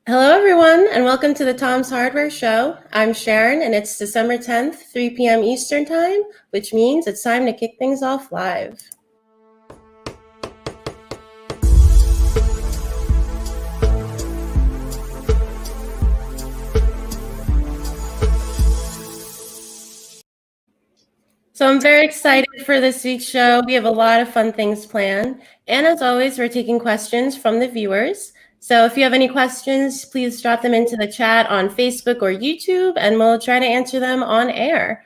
Hello, everyone, and welcome to the Tom's Hardware Show. I'm Sharon, and it's December 10th, 3 p.m. Eastern Time, which means it's time to kick things off live. So I'm very excited for this week's show. We have a lot of fun things planned. And as always, we're taking questions from the viewers. So if you have any questions, please drop them into the chat on Facebook or YouTube, and we'll try to answer them on air.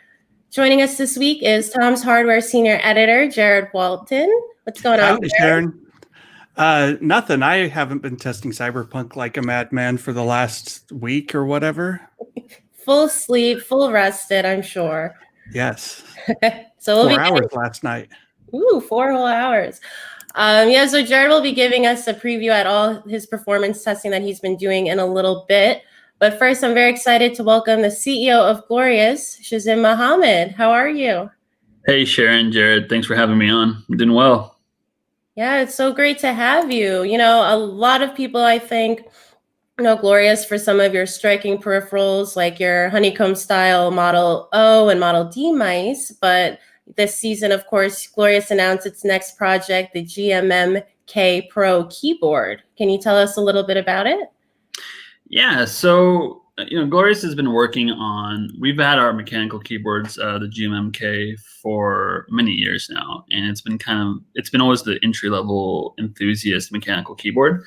Joining us this week is Tom's Hardware Senior Editor, Jared Walton. What's going on, Sharon? Nothing. I haven't been testing Cyberpunk like a madman for the last week or whatever. Full sleep, full rested, I'm sure. Yes. So we'll 4 hours last night. Ooh, 4 whole hours. So Jared will be giving us a preview at all his performance testing that he's been doing in a little bit. But first, I'm very excited to welcome the CEO of Glorious, Shazim Mohammad. How are you? Hey, Sharon, Jared. Thanks for having me on. I'm doing well. Yeah, it's so great to have you. You know, a lot of people, I think, know Glorious for some of your striking peripherals, like your honeycomb style Model O and Model D mice. But this season, of course, Glorious announced its next project, the GMMK Pro keyboard. Can you tell us a little bit about it? Yeah, so, Glorious has been working on, we've had our mechanical keyboards, the GMMK, for many years now. And it's been always the entry-level enthusiast mechanical keyboard.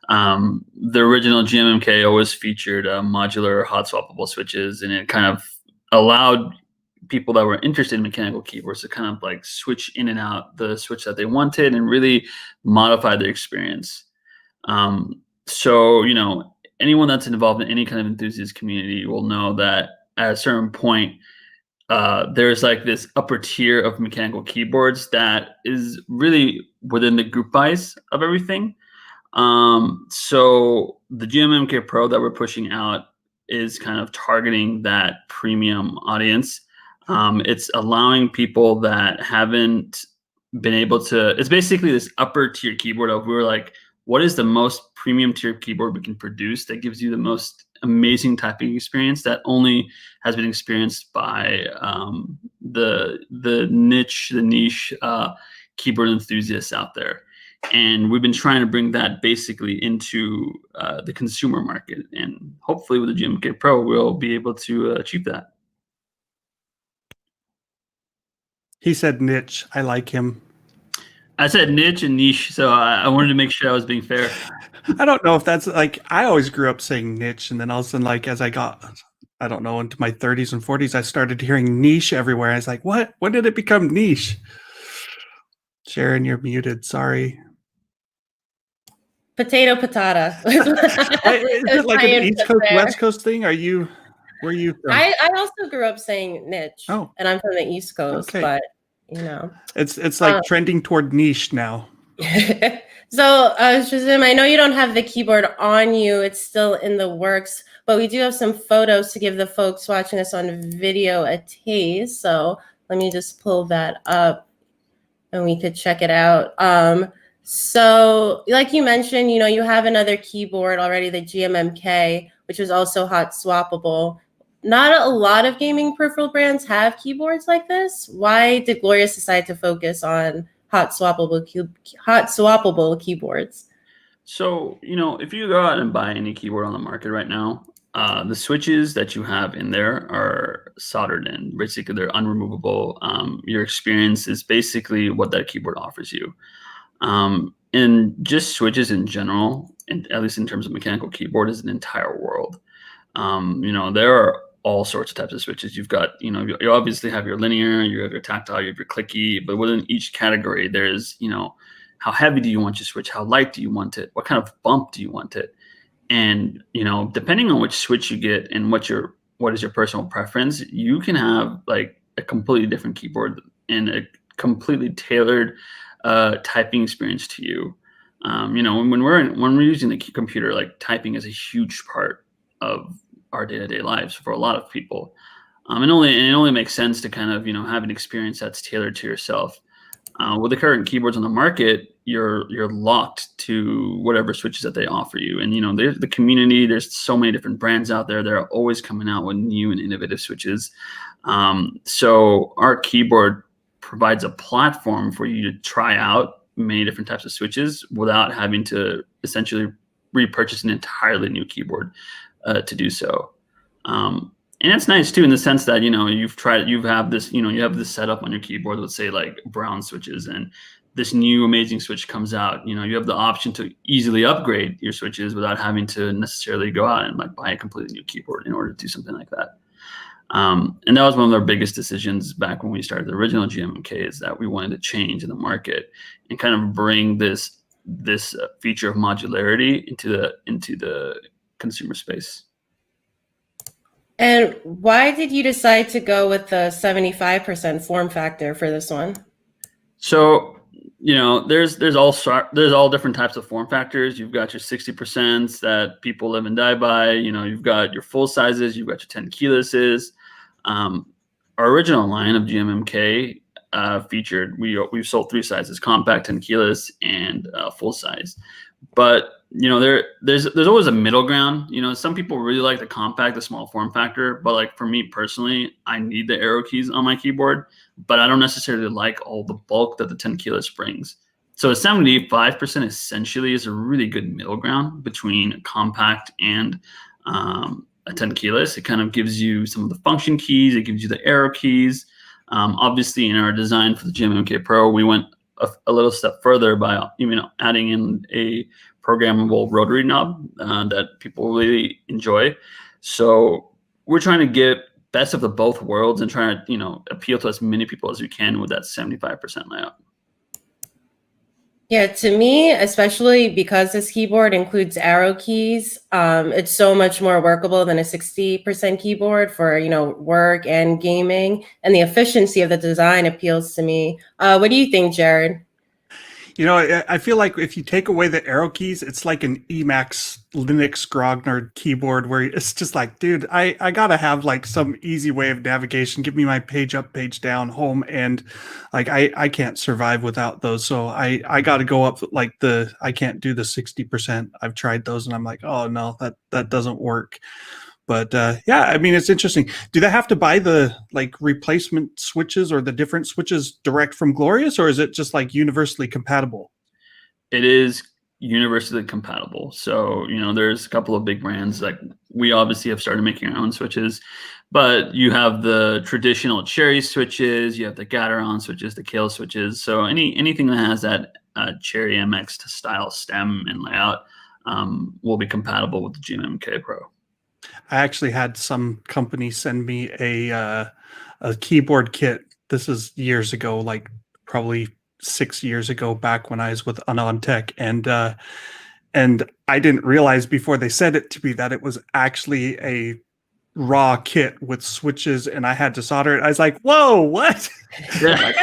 The original GMMK always featured modular hot swappable switches, and it kind of allowed people that were interested in mechanical keyboards to kind of like switch in and out the switch that they wanted and really modify their experience. So, anyone that's involved in any kind of enthusiast community will know that at a certain point, there's like this upper tier of mechanical keyboards that is really within the group buys of everything. So the GMMK Pro that we're pushing out is kind of targeting that premium audience. It's allowing people that haven't been able to, it's basically this upper tier keyboard of, we were like, what is the most premium tier keyboard we can produce that gives you the most amazing typing experience that only has been experienced by the niche keyboard enthusiasts out there. And we've been trying to bring that basically into the consumer market. And hopefully with the GMK Pro, we'll be able to achieve that. He said niche. I like him. I said niche and niche, so I wanted to make sure I was being fair. I don't know if that's like, I always grew up saying niche, and then all of a sudden, like, as I got, I don't know, into my 30s and 40s, I started hearing niche everywhere. I was like, what? When did it become niche? Sharon, you're muted. Sorry. Potato patata. Is it like an East Coast, West Coast thing? Where are you from? I also grew up saying niche. Oh. And I'm from the East Coast, Okay. but it's like trending toward niche now. So Shazim, I know you don't have the keyboard on you, it's still in the works, but we do have some photos to give the folks watching us on video a taste. So let me just pull that up and we could check it out. So like you mentioned, you have another keyboard already, the GMMK, which is also hot swappable. Not a lot of gaming peripheral brands have keyboards like this. Why did Glorious decide to focus on hot swappable keyboards? So, if you go out and buy any keyboard on the market right now, the switches that you have in there are soldered in. Basically, they're unremovable. Your experience is basically what that keyboard offers you. And just switches in general, and at least in terms of mechanical keyboard, is an entire world. There are all sorts of types of switches. You've got, you obviously have your linear, you have your tactile, you have your clicky, but within each category, there's, how heavy do you want your switch? How light do you want it? What kind of bump do you want it? And, depending on which switch you get and what is your personal preference, you can have like a completely different keyboard and a completely tailored typing experience to you. When we're using the computer, like typing is a huge part of our day-to-day lives for a lot of people. It only makes sense to kind of, have an experience that's tailored to yourself. With the current keyboards on the market, you're locked to whatever switches that they offer you. And there's the community. There's so many different brands out there. They're always coming out with new and innovative switches. So our keyboard provides a platform for you to try out many different types of switches without having to essentially repurchase an entirely new keyboard to do so. And it's nice too, in the sense that you have this setup on your keyboard, let's say like brown switches, and this new amazing switch comes out. You have the option to easily upgrade your switches without having to necessarily go out and like buy a completely new keyboard in order to do something like that. And that was one of our biggest decisions back when we started the original GMMK, is that we wanted to change in the market and kind of bring this feature of modularity into the consumer space. And why did you decide to go with the 75% form factor for this one? So, there's all different types of form factors. You've got your 60% that people live and die by. You've got your full sizes. You've got your 10 keylesses. Our original line of GMMK featured, we've sold 3 sizes: compact, 10 keyless, and full size. But there's always a middle ground. Some people really like the compact, the small form factor, but like for me personally, I need the arrow keys on my keyboard, but I don't necessarily like all the bulk that the 10 keyless brings. So a 75% essentially is a really good middle ground between a compact and a 10 keyless. It kind of gives you some of the function keys. It gives you the arrow keys. Obviously, in our design for the GMMK Pro, we went a little step further by even adding in a programmable rotary knob that people really enjoy. So we're trying to get best of the both worlds and trying to appeal to as many people as we can with that 75% layout. Yeah, to me, especially because this keyboard includes arrow keys, it's so much more workable than a 60% keyboard for work and gaming, and the efficiency of the design appeals to me. What do you think, Jared? I feel like if you take away the arrow keys, it's like an Emacs Linux grognard keyboard where it's just like, dude, I gotta have like some easy way of navigation. Give me my page up, page down, home, and like I can't survive without those. So I gotta go up like I can't do the 60%. I've tried those and I'm like, oh no, that doesn't work. But yeah, I mean, it's interesting. Do they have to buy the like replacement switches or the different switches direct from Glorious, or is it just like universally compatible? It is universally compatible. So, there's a couple of big brands. Like, we obviously have started making our own switches, but you have the traditional Cherry switches, you have the Gateron switches, the Kale switches. So anything that has that Cherry MX style stem and layout will be compatible with the GMMK Pro. I actually had some company send me a keyboard kit. This is years ago, like probably 6 years ago, back when I was with Anon Tech, and I didn't realize before they said it to me that it was actually a raw kit with switches, and I had to solder it. I was like, "Whoa, what?" Yeah. Like,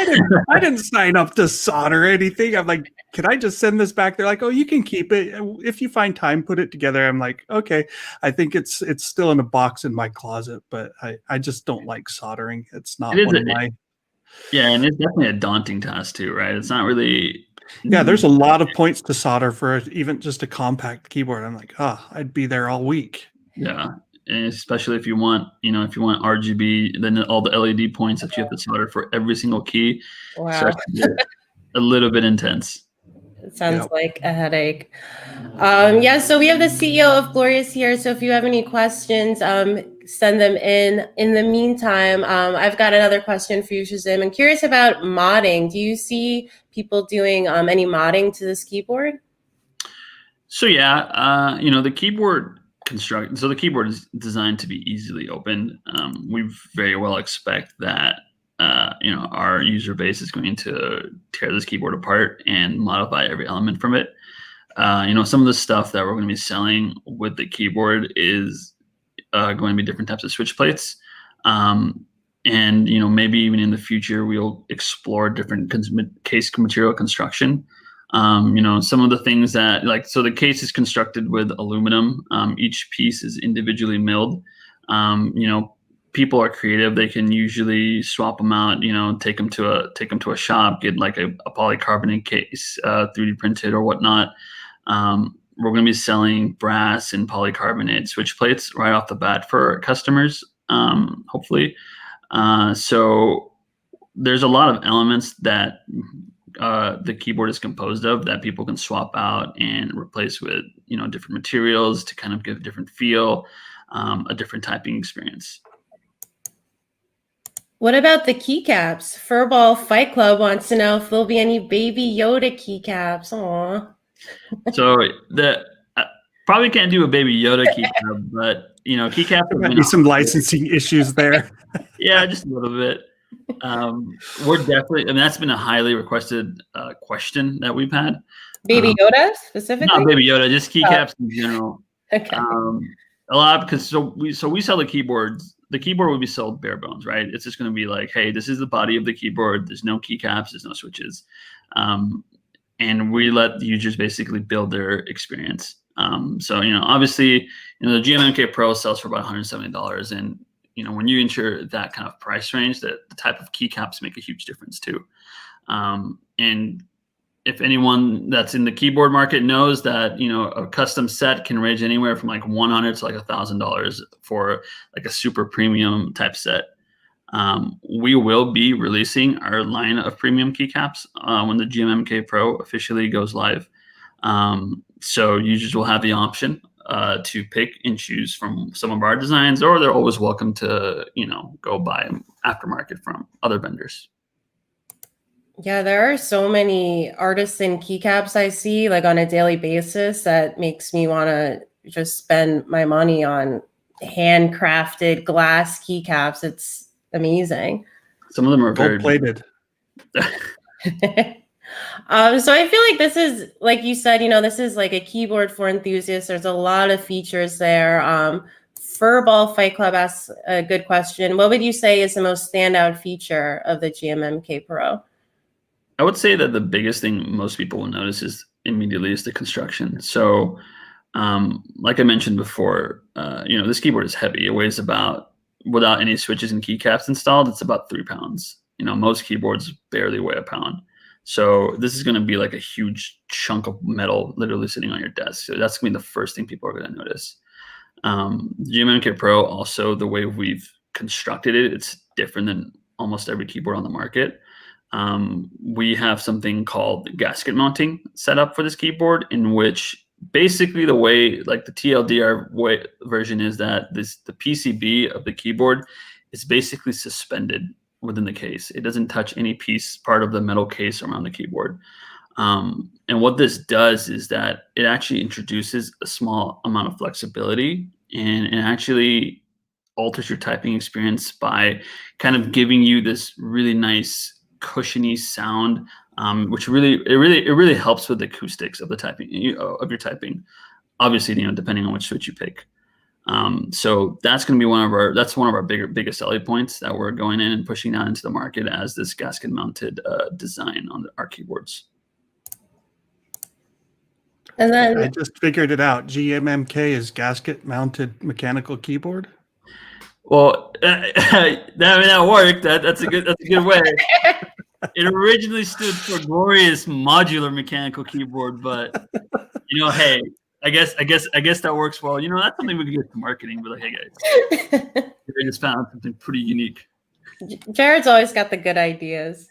I didn't sign up to solder anything. I'm like, "Can I just send this back?" They're like, "Oh, you can keep it if you find time. Put it together." I'm like, "Okay." I think it's still in a box in my closet, but I just don't like soldering. It's not one of my. Yeah, and it's definitely a daunting task too, right? It's not really. Yeah, there's a lot of points to solder for even just a compact keyboard. I'm like, I'd be there all week. Yeah. And especially if you want RGB, then all the LED points that you have to solder for every single key. Wow. So a little bit intense. It sounds like a headache. Yeah, so we have the CEO of Glorious here. So if you have any questions, send them in. In the meantime, I've got another question for you, Shazim. I'm curious about modding. Do you see people doing any modding to this keyboard? So yeah, the keyboard the keyboard is designed to be easily opened. We very well expect that our user base is going to tear this keyboard apart and modify every element from it. Some of the stuff that we're going to be selling with the keyboard is going to be different types of switch plates. And maybe even in the future we'll explore different case material construction. Some of the things that so the case is constructed with aluminum. Each piece is individually milled. people are creative, they can usually swap them out. Take them to a shop, get like a polycarbonate case, 3D printed or whatnot. We're going to be selling brass and polycarbonate switch plates right off the bat for customers, hopefully. So there's a lot of elements that the keyboard is composed of that people can swap out and replace with different materials to kind of give a different feel, a different typing experience. What about the keycaps? Furball Fight Club wants to know if there'll be any Baby Yoda keycaps. Aw. So I probably can't do a Baby Yoda keycap, but keycaps. There might be some licensing issues there. Yeah, just a little bit. We're definitely, that's been a highly requested question that we've had. Baby Yoda specifically? Not Baby Yoda, just keycaps in general. Okay. A lot, because we sell the keyboards. The keyboard would be sold bare bones, right? It's just going to be like, hey, this is the body of the keyboard. There's no keycaps. There's no switches. And we let the users basically build their experience. So, obviously, the GMMK Pro sells for about $170. And, when you enter that kind of price range, the type of keycaps make a huge difference too. And if anyone that's in the keyboard market knows that, a custom set can range anywhere from like $100 to like $1,000 for like a super premium type set. We will be releasing our line of premium keycaps when the GMMK Pro officially goes live. So users will have the option to pick and choose from some of our designs, or they're always welcome to, go buy aftermarket from other vendors. Yeah, there are so many artisan keycaps I see like on a daily basis that makes me want to just spend my money on handcrafted glass keycaps. It's amazing. Some of them are very gold-plated. So I feel like this is, like you said, this is like a keyboard for enthusiasts. There's a lot of features there. Furball Fight Club asks a good question. What would you say is the most standout feature of the GMMK Pro? I would say that the biggest thing most people will notice is the construction. So, like I mentioned before, this keyboard is heavy. It weighs about, without any switches and keycaps installed, it's about 3 pounds. Most keyboards barely weigh a pound. So this is going to be like a huge chunk of metal literally sitting on your desk. So that's going to be the first thing people are going to notice. GMMK Pro, also the way we've constructed it, it's different than almost every keyboard on the market. We have something called gasket mounting set up for this keyboard, in which basically the way, like the TLDR version is that the PCB of the keyboard is basically suspended within the case. It doesn't touch any part of the metal case around the keyboard. And what this does is that it actually introduces a small amount of flexibility, and it actually alters your typing experience by kind of giving you this really nice cushiony sound, which really helps with the acoustics of the typing of your typing. Obviously, depending on which switch you pick. So that's going to be one of our biggest selling points that we're going in and pushing out into the market as this gasket mounted design on our keyboards. And then I just figured it out. GMMK is gasket mounted mechanical keyboard. Well, that worked. That's a good way. It originally stood for glorious modular mechanical keyboard, but hey, I guess that works well. That's something we could get to marketing. But like, hey guys, I just found something pretty unique. Jared's always got the good ideas.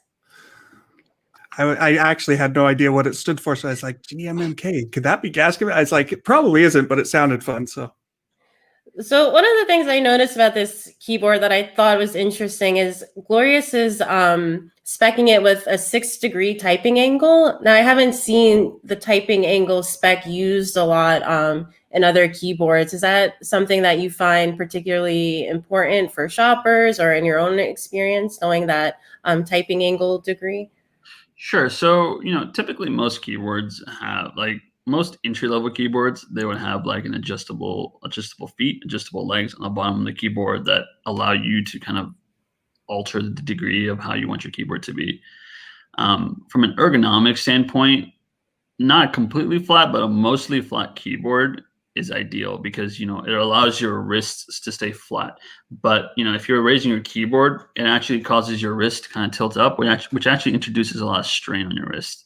I actually had no idea what it stood for, so I was like, GMMK, could that be gasket? I was like, it probably isn't, but it sounded fun. So one of the things I noticed about this keyboard that I thought was interesting is Glorious is speccing it with a 6-degree typing angle. Now, I haven't seen the typing angle spec used a lot in other keyboards. Is that something that you find particularly important for shoppers, or in your own experience, knowing that typing angle degree? Sure. So, typically most keyboards have, like most entry-level keyboards, they would have like an adjustable feet, adjustable legs on the bottom of the keyboard that allow you to kind of alter the degree of how you want your keyboard to be. From an ergonomic standpoint, not completely flat, but a mostly flat keyboard is ideal because it allows your wrists to stay flat. But if you're raising your keyboard, it actually causes your wrist to kind of tilt up, which actually introduces a lot of strain on your wrist.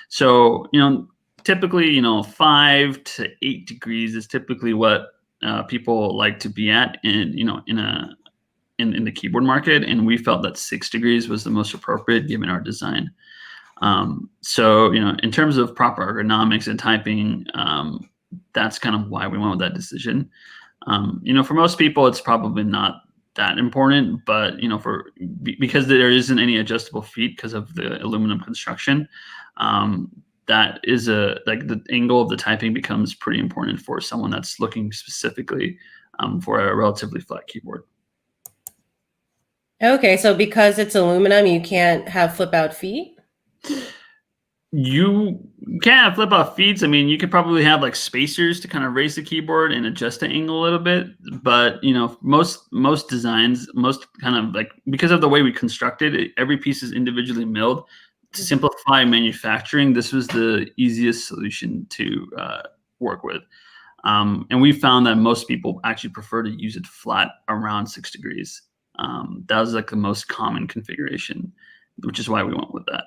So typically 5 to 8 degrees is typically what people like to be at in in the keyboard market, and we felt that 6 degrees was the most appropriate given our design. So in terms of proper ergonomics and typing, that's kind of why we went with that decision. For most people, it's probably not that important, but because there isn't any adjustable feet because of the aluminum construction, that is the angle of the typing becomes pretty important for someone that's looking specifically for a relatively flat keyboard. Okay, so because it's aluminum, you can't have flip out feet? You can't have flip out feet. I mean, you could probably have like spacers to kind of raise the keyboard and adjust the angle a little bit. But most designs, most kind of like, because of the way we constructed it, every piece is individually milled. To simplify manufacturing, this was the easiest solution to work with. And we found that most people actually prefer to use it flat around 6 degrees. That was like the most common configuration, which is why we went with that.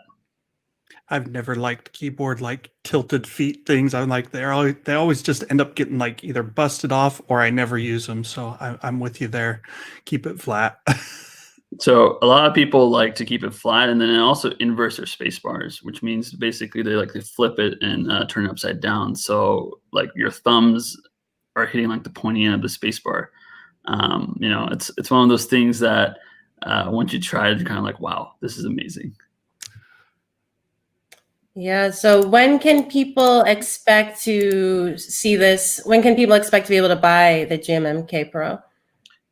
I've never liked keyboard like tilted feet things. I'm like they always just end up getting like either busted off or I never use them. So I'm with you there. Keep it flat. So a lot of people like to keep it flat, and then also inverse their space bars, which means basically they like to flip it and turn it upside down. So like your thumbs are hitting like the pointy end of the space bar. It's one of those things that once you try it, you're kind of like, wow, this is amazing. Yeah. So when can people expect to see this? When can people expect to be able to buy the GMMK Pro?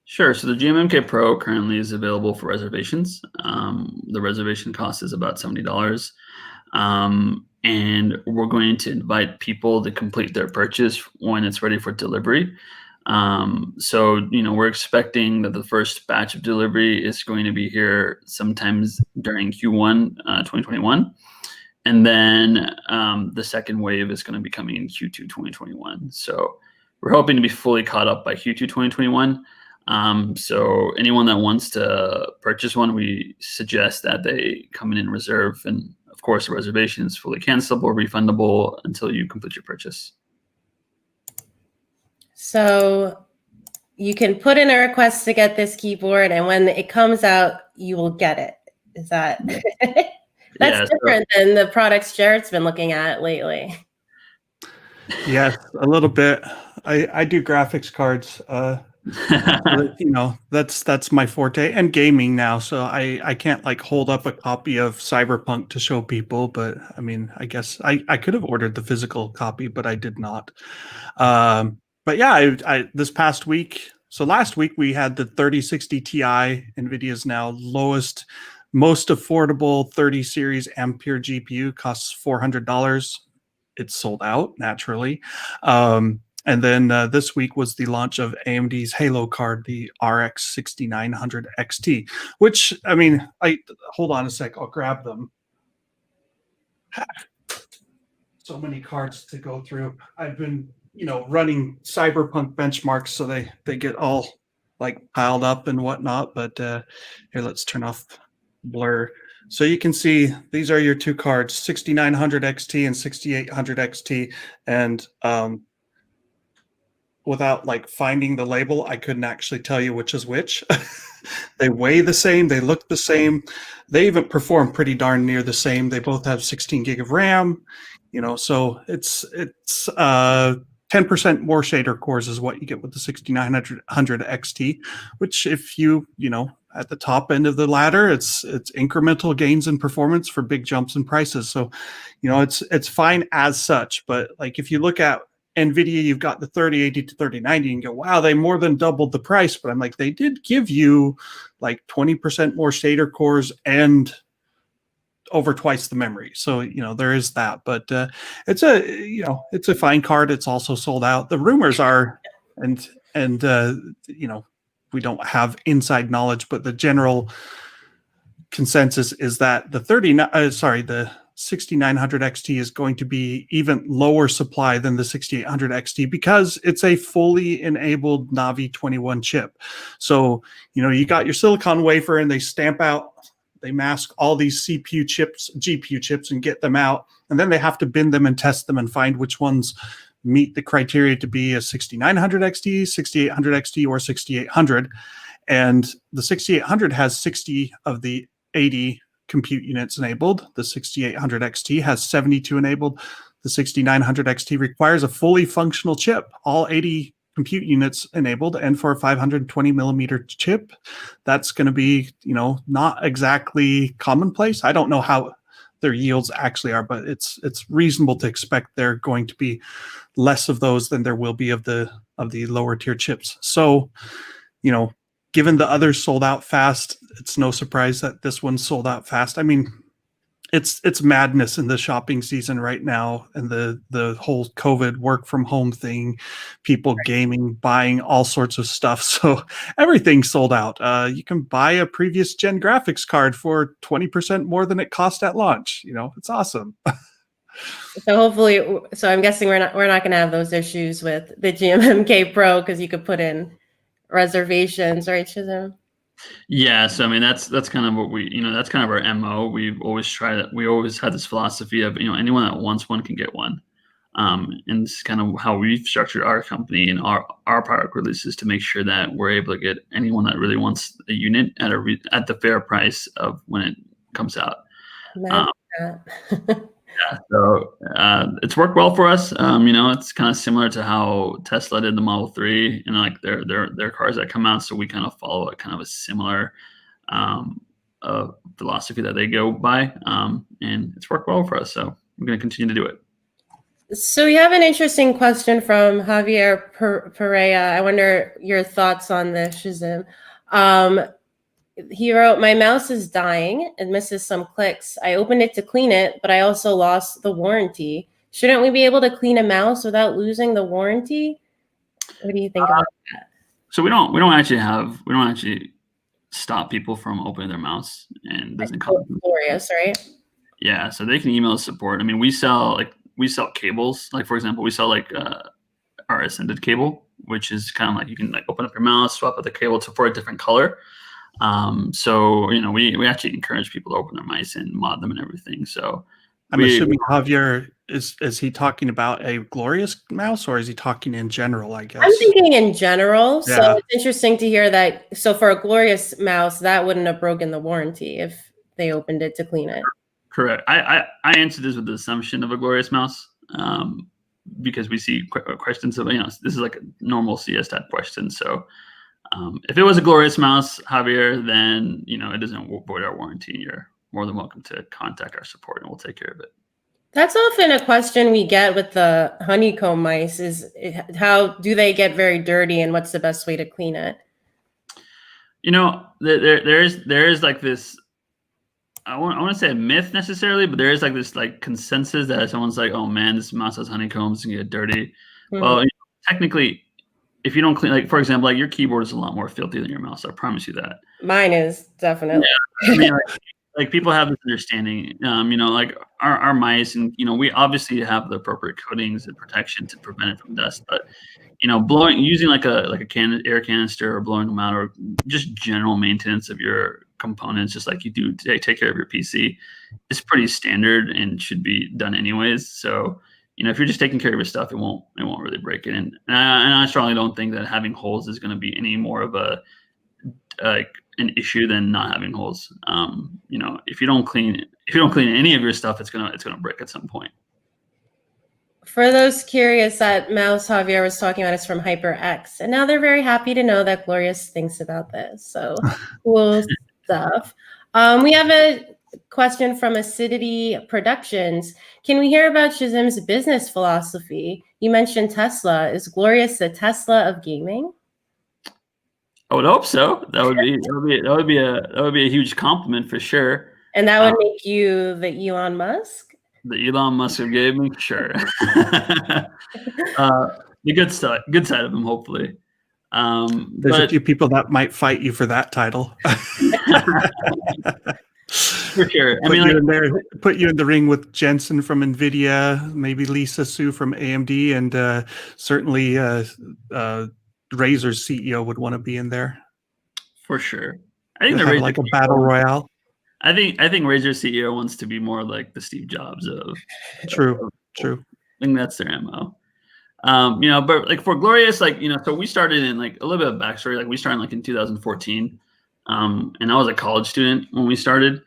Sure. So the GMMK Pro currently is available for reservations. The reservation cost is about $70. And we're going to invite people to complete their purchase when it's ready for delivery. So we're expecting that the first batch of delivery is going to be here sometimes during Q1 2021. And then the second wave is going to be coming in Q2 2021. So we're hoping to be fully caught up by Q2 2021. So anyone that wants to purchase one, we suggest that they come in and reserve. And of course, the reservation is fully cancelable, refundable until you complete your purchase. So you can put in a request to get this keyboard, and when it comes out, you will get it. Is that that's different than the products Jared's been looking at lately? Yes, a little bit. I do graphics cards. That's my forte, and gaming now. So I can't like hold up a copy of Cyberpunk to show people, but I mean, I guess I could have ordered the physical copy, but I did not. But yeah, I this past week. So last week we had the 3060 Ti, NVIDIA's now lowest, most affordable 30 series Ampere GPU, costs $400. It's sold out naturally. And then this week was the launch of AMD's Halo card, the RX 6900 XT, which, I mean, hold on a sec. I'll grab them. So many cards to go through. I've been, running Cyberpunk benchmarks, so they get all like piled up and whatnot. But here, let's turn off blur. So you can see these are your two cards, 6900 XT and 6800 XT. And without like finding the label, I couldn't actually tell you which is which. They weigh the same, they look the same, they even perform pretty darn near the same. They both have 16 gig of RAM, so it's 10% more shader cores is what you get with the 6900 XT, which if you at the top end of the ladder, it's incremental gains in performance for big jumps in prices. So, it's fine as such. But like if you look at NVIDIA, you've got the 3080 to 3090 and go, wow, they more than doubled the price. But I'm like, they did give you like 20% more shader cores and over twice the memory. So, there is that. But it's a fine card. It's also sold out. The rumors are, and we don't have inside knowledge, but the general consensus is that the 6900 XT is going to be even lower supply than the 6800 XT because it's a fully enabled Navi 21 chip. So, you got your silicon wafer and they stamp out, they mask all these CPU chips, GPU chips, and get them out. And then they have to bin them and test them and find which ones meet the criteria to be a 6900 XT, 6800 XT, or 6800. And the 6800 has 60 of the 80 compute units enabled. The 6800 XT has 72 enabled. The 6900 XT requires a fully functional chip, all 80 compute units enabled. And for a 520 millimeter chip, that's going to be, not exactly commonplace. I don't know how their yields actually are, but it's reasonable to expect they're going to be less of those than there will be of the lower tier chips. So, given the others sold out fast, it's no surprise that this one sold out fast. I mean, it's madness in the shopping season right now, and the whole COVID work from home thing, people gaming, buying all sorts of stuff. So everything's sold out. You can buy a previous gen graphics card for 20% more than it cost at launch. It's awesome. So hopefully, I'm guessing we're not going to have those issues with the GMMK Pro because you could put in reservations, right, Shazim? Yeah, so I mean that's kind of what we that's kind of our MO. We've always tried that. We always had this philosophy of anyone that wants one can get one, and this is kind of how we've structured our company and our product releases to make sure that we're able to get anyone that really wants a unit at the fair price of when it comes out. Yeah, so it's worked well for us. It's kind of similar to how Tesla did the Model 3 and like their cars that come out. So we kind of follow a kind of a similar philosophy that they go by, and it's worked well for us. So we're going to continue to do it. So we have an interesting question from Javier Perea. I wonder your thoughts on this, Shazim. He wrote, "My mouse is dying. It misses some clicks. I opened it to clean it, but I also lost the warranty. Shouldn't we be able to clean a mouse without losing the warranty?" What do you think about that? So we don't actually stop people from opening their mouse, and it doesn't come glorious, right? Yeah, so they can email support. I mean, we sell cables. Like for example, we sell our Ascended cable, which is kind of like you can open up your mouse, swap out the cable for a different color. So we actually encourage people to open their mice and mod them and everything. So I'm assuming Javier is he talking about a Glorious mouse, or is he talking in general? I guess I'm thinking in general. Yeah. So it's interesting to hear that. So for a Glorious mouse, that wouldn't have broken the warranty if they opened it to clean it. Correct. I answered this with the assumption of a Glorious mouse, because we see questions of this is like a normal CS type question. So. If it was a Glorious mouse, Javier, then it doesn't void our warranty. You're more than welcome to contact our support, and we'll take care of it. That's often a question we get with the honeycomb mice: is how do they get very dirty, and what's the best way to clean it? There is like this. I want to say a myth necessarily, but there is like this consensus that someone's like, "Oh man, this mouse has honeycombs and get dirty." Mm-hmm. Well, technically. If you don't clean, for example, your keyboard is a lot more filthy than your mouse. I promise you that. Mine is definitely. Yeah. I mean, people have this understanding. Our mice, and we obviously have the appropriate coatings and protection to prevent it from dust. But using a air canister or blowing them out, or just general maintenance of your components, just like you do take care of your PC, is pretty standard and should be done anyways. So. If you're just taking care of your stuff, it won't really break it. And I strongly don't think that having holes is going to be any more of an issue than not having holes. If you don't clean any of your stuff, it's gonna break at some point. For those curious, that mouse Javier was talking about is from HyperX, and now they're very happy to know that Glorious thinks about this. So cool stuff. We have a question from Acidity Productions. Can we hear about Shazim's business philosophy? You mentioned Tesla. Is Glorious the Tesla of gaming? I would hope so. That would be a huge compliment for sure. And that would make you the Elon Musk? The Elon Musk of gaming, sure. The good side of him, hopefully. There's a few people that might fight you for that title. For sure. I Put mean, you like, in there, put you in the ring with Jensen from NVIDIA, maybe Lisa Su from AMD, and certainly Razer's CEO would want to be in there. for sure. I think They'll the have Razer like a CEO battle royale. I think Razer CEO wants to be more like the Steve Jobs of. True. I think that's their MO. But like for Glorious, like, so we started in like a little bit of backstory. Like we started like in 2014, and I was a college student when we started.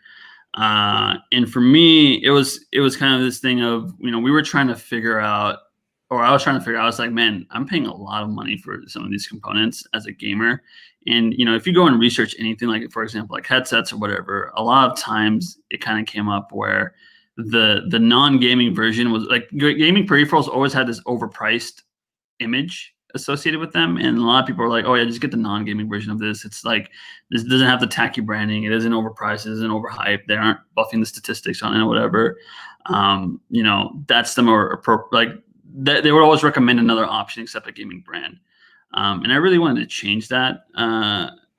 And for me, it was kind of this thing of, we were trying to figure out, or I was trying to figure out, I was like, man, I'm paying a lot of money for some of these components as a gamer. And, if you go and research anything, like, for example, like headsets or whatever, a lot of times it kind of came up where the non-gaming version was like, gaming peripherals always had this overpriced image associated with them, and a lot of people are like, oh yeah, just get the non-gaming version of this. It's like, this doesn't have the tacky branding, it isn't overpriced, it isn't overhyped, they aren't buffing the statistics on it or whatever. That's the more like they would always recommend another option except a gaming brand. And I really wanted to change that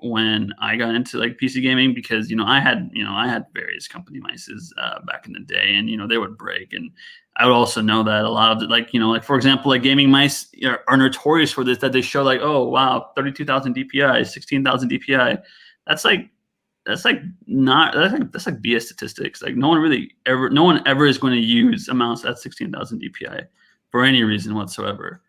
when I got into like PC gaming, because I had various company mices back in the day, and they would break, and I would also know that a lot of it, like for example, like gaming mice are notorious for this, that they show like, oh wow, 32,000 DPI, 16,000 DPI. That's like BS statistics. Like no one ever is going to use amounts at 16,000 DPI for any reason whatsoever.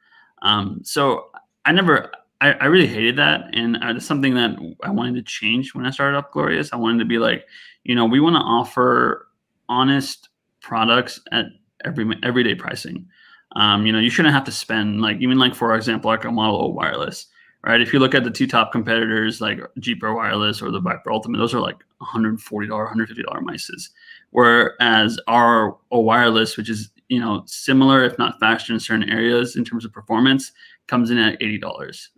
So I really hated that, and it's something that I wanted to change when I started up Glorious. I wanted to be like, we want to offer honest products at everyday pricing. You shouldn't have to spend, like, even like, for example, like a Model O wireless, right? If you look at the two top competitors, like Jeeper Wireless or the Viper Ultimate, those are like $140, $150 mices. Whereas our O wireless, which is, similar, if not faster in certain areas in terms of performance, comes in at $80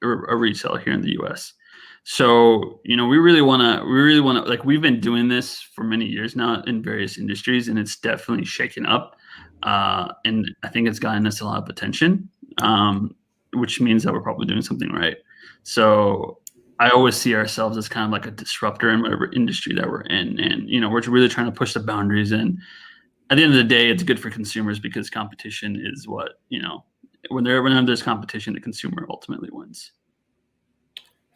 a resale here in the US. So, we really want to, like, we've been doing this for many years now in various industries, and it's definitely shaken up. And I think it's gotten us a lot of attention, which means that we're probably doing something right. So I always see ourselves as kind of like a disruptor in whatever industry that we're in. And, we're really trying to push the boundaries. And at the end of the day, it's good for consumers, because competition is what, whenever there's competition, the consumer ultimately wins.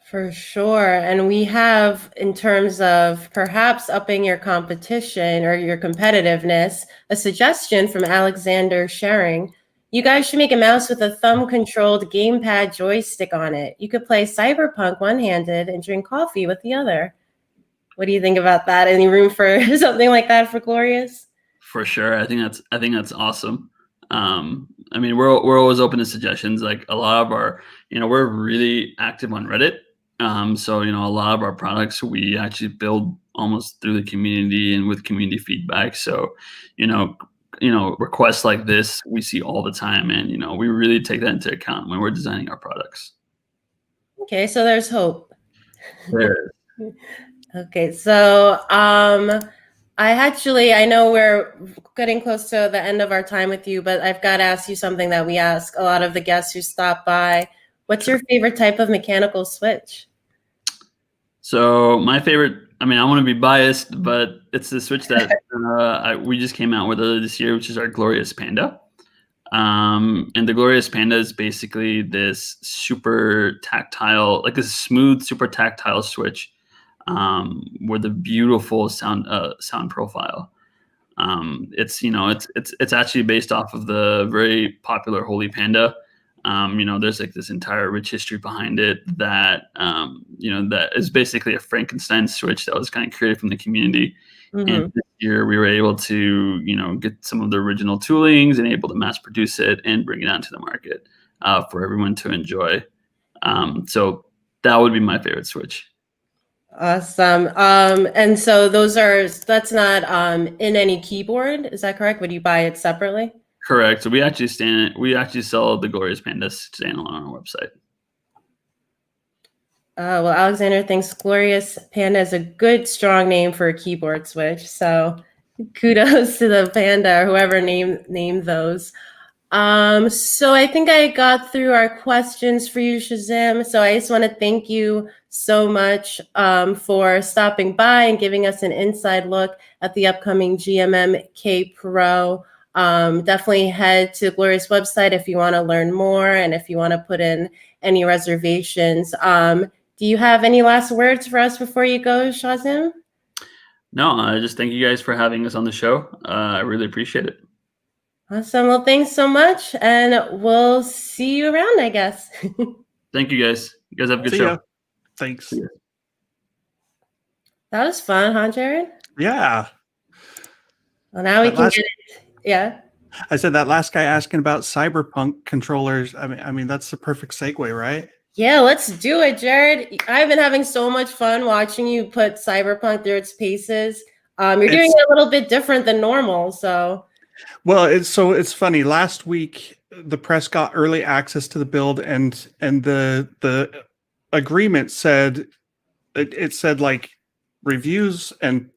For sure. And we have, in terms of perhaps upping your competition or your competitiveness, a suggestion from Alexander Sharing. You guys should make a mouse with a thumb-controlled gamepad joystick on it. You could play Cyberpunk one-handed and drink coffee with the other. What do you think about that? Any room for something like that for Glorious? For sure. I think that's awesome. I mean, we're always open to suggestions. Like a lot of our, we're really active on Reddit. So, a lot of our products we actually build almost through the community and with community feedback. So, requests like this we see all the time, and we really take that into account when we're designing our products. Okay, so there's hope. There is. Okay, so I know we're getting close to the end of our time with you, but I've got to ask you something that we ask a lot of the guests who stop by. What's your favorite type of mechanical switch? So my favorite, I mean, I want to be biased, but it's the switch that we just came out with earlier this year, which is our Glorious Panda. And the Glorious Panda is basically this super tactile, like a smooth, super tactile switch with a beautiful sound profile. It's actually based off of the very popular Holy Panda. There's like this entire rich history behind it that that is basically a Frankenstein switch that was kind of created from the community. Mm-hmm. And this year we were able to get some of the original toolings and able to mass produce it and bring it out to the market for everyone to enjoy. So that would be my favorite switch. Awesome. And so that's not in any keyboard, is that correct? Would you buy it separately? Correct. So we actually sell the Glorious Panda standalone on our website. Well, Alexander thinks Glorious Panda is a good, strong name for a keyboard switch. So kudos to the Panda or whoever named those. So I think I got through our questions for you, Shazim. So I just want to thank you so much for stopping by and giving us an inside look at the upcoming GMMK Pro. Definitely head to Gloria's website if you want to learn more and if you want to put in any reservations. Do you have any last words for us before you go, Shazim? No, I just thank you guys for having us on the show. I really appreciate it. Awesome. Well, thanks so much. And we'll see you around, I guess. Thank you guys. You guys have a good See show. ya. Thanks. That was fun, huh, Jared? Yeah. Well, now we That can last- get it. Yeah. I said that last guy asking about Cyberpunk controllers. I mean that's the perfect segue, right? Yeah, let's do it, Jared. I've been having so much fun watching you put Cyberpunk through its paces. You're doing it a little bit different than normal, so. Well, it's funny. Last week, the press got early access to the build, and the agreement said it said like reviews and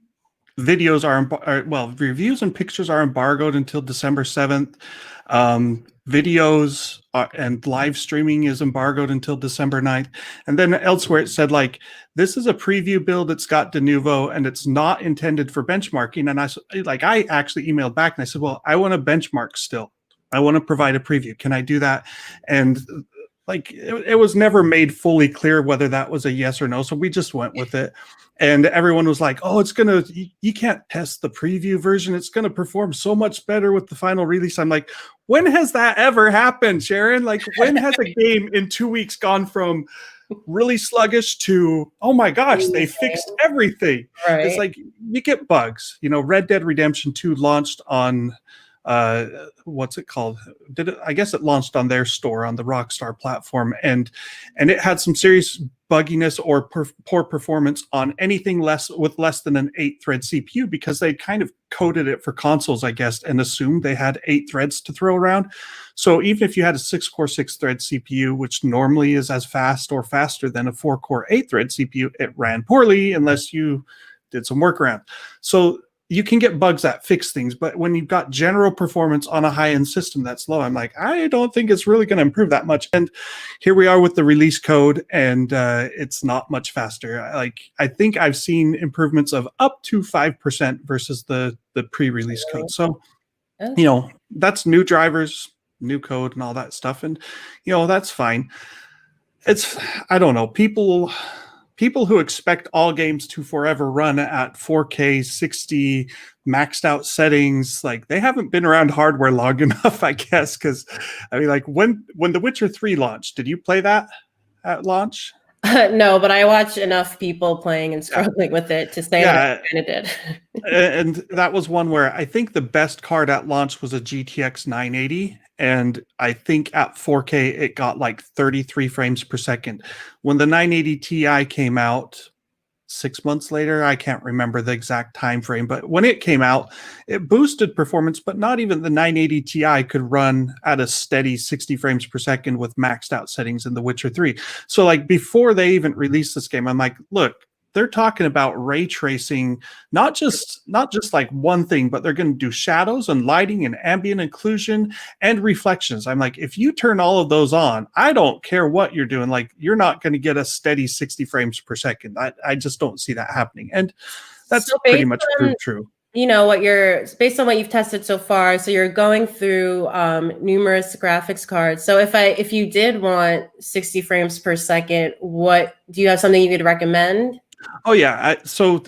videos reviews and pictures are embargoed until December 7th. Videos and live streaming is embargoed until December 9th. And then elsewhere it said like, this is a preview build. It's got de novo and it's not intended for benchmarking. And I actually emailed back and I said, well, I want to benchmark still. I want to provide a preview. Can I do that? And like, it was never made fully clear whether that was a yes or no. So we just went with it. And everyone was like, oh, you can't test the preview version. It's going to perform so much better with the final release. I'm like, when has that ever happened, Sharon? Like, when has a game in 2 weeks gone from really sluggish to, oh my gosh, they fixed everything? Right. It's like, you get bugs. You know, Red Dead Redemption 2 launched on, what's it called? I guess it launched on their store on the Rockstar platform. And it had some serious bugginess or poor performance on anything with less than an 8-thread CPU because they kind of coded it for consoles, I guess, and assumed they had 8 threads to throw around. So even if you had a 6-core 6-thread CPU, which normally is as fast or faster than a 4-core 8-thread CPU, it ran poorly unless you did some workaround. So you can get bugs that fix things, but when you've got general performance on a high-end system that's low, I'm like, I don't think it's really going to improve that much. And here we are with the release code, and it's not much faster. I think I've seen improvements of up to 5% versus the pre-release code. So, you know, that's new drivers, new code, and all that stuff, and you know that's fine. I don't know, people who expect all games to forever run at 4K 60 maxed out settings, like they haven't been around hardware long enough, I guess. Because I mean, like when The Witcher 3 launched, did you play that at launch? No, but I watched enough people playing and struggling with it to say that I kind of did. And that was one where I think the best card at launch was a GTX 980. And I think at 4K, it got like 33 frames per second. When the 980 Ti came out 6 months later, I can't remember the exact time frame, but when it came out, it boosted performance, but not even the 980 Ti could run at a steady 60 frames per second with maxed out settings in The Witcher 3. So like before they even released this game, I'm like, look, they're talking about ray tracing, not just like one thing, but they're going to do shadows and lighting and ambient occlusion and reflections. I'm like, if you turn all of those on, I don't care what you're doing. Like, you're not going to get a steady 60 frames per second. I just don't see that happening. And that's pretty much proved true. You know, based on what you've tested so far, so you're going through numerous graphics cards. So if you did want 60 frames per second, do you have something you could recommend? Oh yeah, so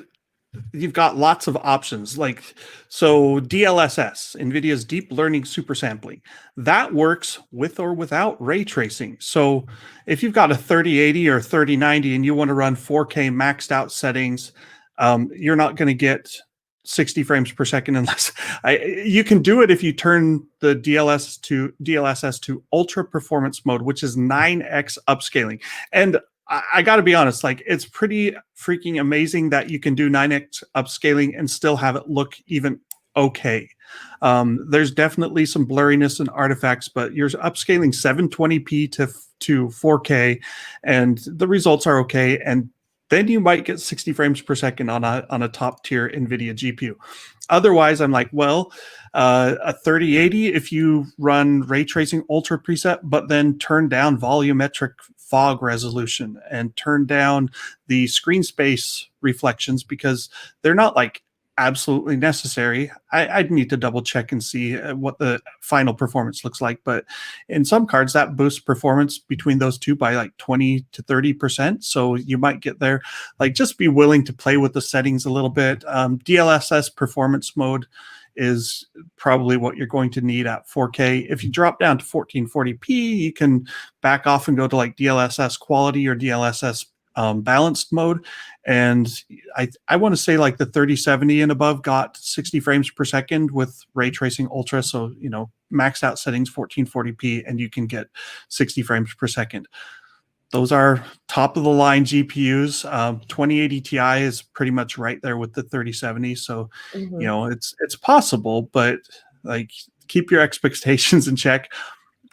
you've got lots of options. So DLSS, NVIDIA's Deep Learning Super Sampling, that works with or without ray tracing. So if you've got a 3080 or 3090 and you want to run 4K maxed out settings, you're not going to get 60 frames per second unless you can do it if you turn the DLSS to ultra performance mode, which is 9x upscaling. And I got to be honest, like, it's pretty freaking amazing that you can do 9x upscaling and still have it look even okay. There's definitely some blurriness and artifacts, but you're upscaling 720p to 4K, and the results are okay. And then you might get 60 frames per second on a top tier NVIDIA GPU. Otherwise, I'm like, well, a 3080, if you run ray tracing ultra preset, but then turn down volumetric fog resolution and turn down the screen space reflections, because they're not like absolutely necessary. I'd need to double check and see what the final performance looks like. But in some cards, that boosts performance between those two by like 20 to 30%. So you might get there. Like, just be willing to play with the settings a little bit. DLSS performance mode is probably what you're going to need at 4K. If you drop down to 1440p, you can back off and go to like DLSS quality or DLSS balanced mode. And I want to say like the 3070 and above got 60 frames per second with ray tracing ultra. So, you know, maxed out settings 1440p, and you can get 60 frames per second. Those are top of the line GPUs. 2080 Ti is pretty much right there with the 3070. So, you know, it's possible, but like, keep your expectations in check.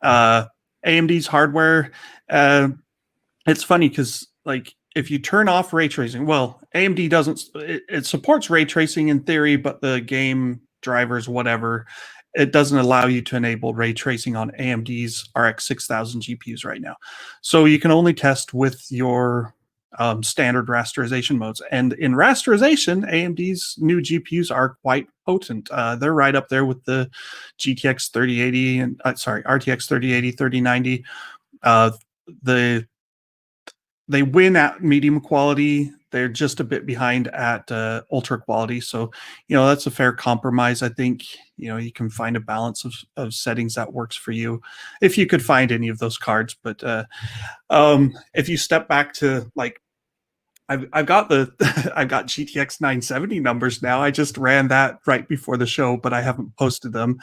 AMD's hardware, it's funny because like, if you turn off ray tracing, well, AMD doesn't, it supports ray tracing in theory, but the game drivers, whatever, it doesn't allow you to enable ray tracing on AMD's RX 6000 GPUs right now. So you can only test with your standard rasterization modes. And in rasterization, AMD's new GPUs are quite potent. They're right up there with the GTX 3080 and RTX 3080, 3090. They win at medium quality. They're just a bit behind at ultra quality. So, you know, that's a fair compromise. I think, you know, you can find a balance of settings that works for you, if you could find any of those cards. But if you step back to like, I've got GTX 970 numbers now. I just ran that right before the show, but I haven't posted them.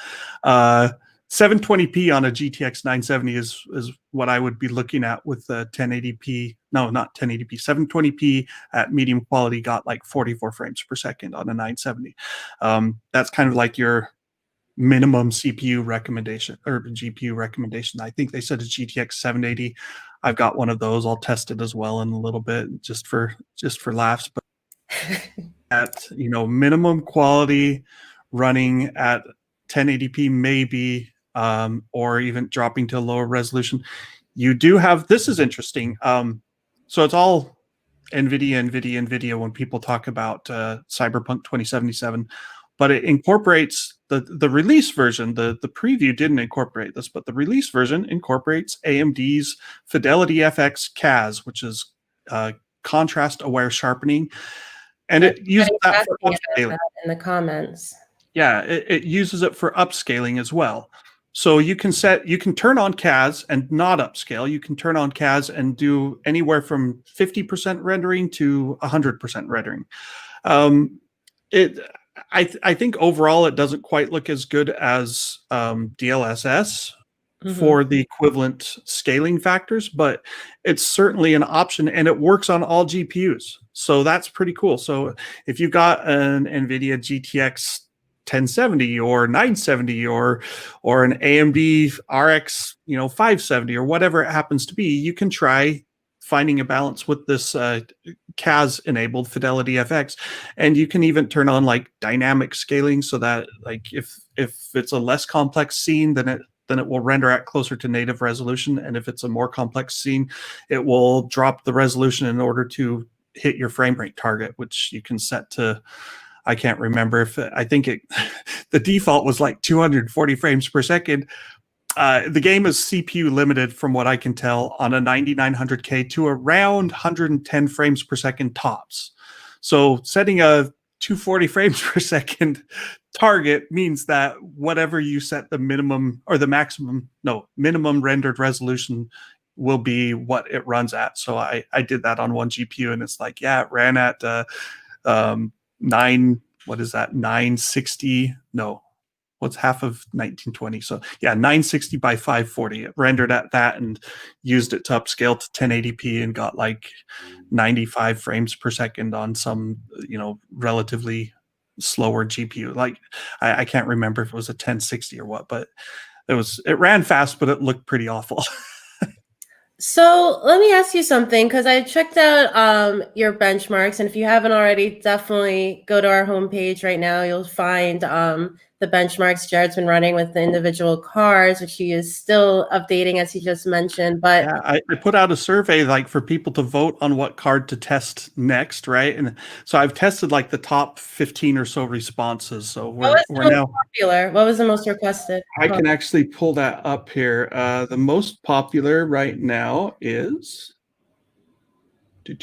720p on a GTX 970 is what I would be looking at with 1080p. No, not 1080p. 720p at medium quality got like 44 frames per second on a 970. That's kind of like your minimum CPU recommendation or GPU recommendation. I think they said a GTX 780. I've got one of those. I'll test it as well in a little bit, just for laughs. But at, you know, minimum quality, running at 1080p maybe, or even dropping to a lower resolution. You do have, this is interesting. So it's all NVIDIA when people talk about Cyberpunk 2077, but it incorporates the release version. The preview didn't incorporate this, but the release version incorporates AMD's Fidelity FX CAS, which is contrast aware sharpening. And it uses that for upscaling. In the comments. Yeah, it uses it for upscaling as well. So you can turn on CAS and not upscale. You can turn on CAS and do anywhere from 50% rendering to 100% rendering. I think overall it doesn't quite look as good as DLSS for the equivalent scaling factors, but it's certainly an option, and it works on all GPUs. So that's pretty cool. So if you've got an NVIDIA GTX 1070 or 970 or an AMD RX 570 or whatever it happens to be, you can try finding a balance with this CAS enabled Fidelity FX, and you can even turn on like dynamic scaling so that like if it's a less complex scene, then it will render at closer to native resolution, and if it's a more complex scene, it will drop the resolution in order to hit your frame rate target, which you can set to, I can't remember if I think the default was like 240 frames per second. The game is CPU limited from what I can tell on a 9900K to around 110 frames per second tops. So setting a 240 frames per second target means that whatever you set the minimum or the minimum rendered resolution will be what it runs at. So I did that on one GPU, and it's like, yeah, it ran at 960? No, what's half of 1920? So yeah, 960 by 540. It rendered at that and used it to upscale to 1080p and got like 95 frames per second on some, relatively slower GPU. Like I can't remember if it was a 1060 or what, but it ran fast, but it looked pretty awful. So let me ask you something, because I checked out your benchmarks, and if you haven't already, definitely go to our homepage right now. You'll find the benchmarks Jared's been running with the individual cards, which he is still updating, as he just mentioned. But Yeah, I put out a survey like for people to vote on what card to test next, right? And so I've tested like the top 15 or so responses. So what was we're the most now popular? What was the most requested? I can actually pull that up here. The most popular right now is give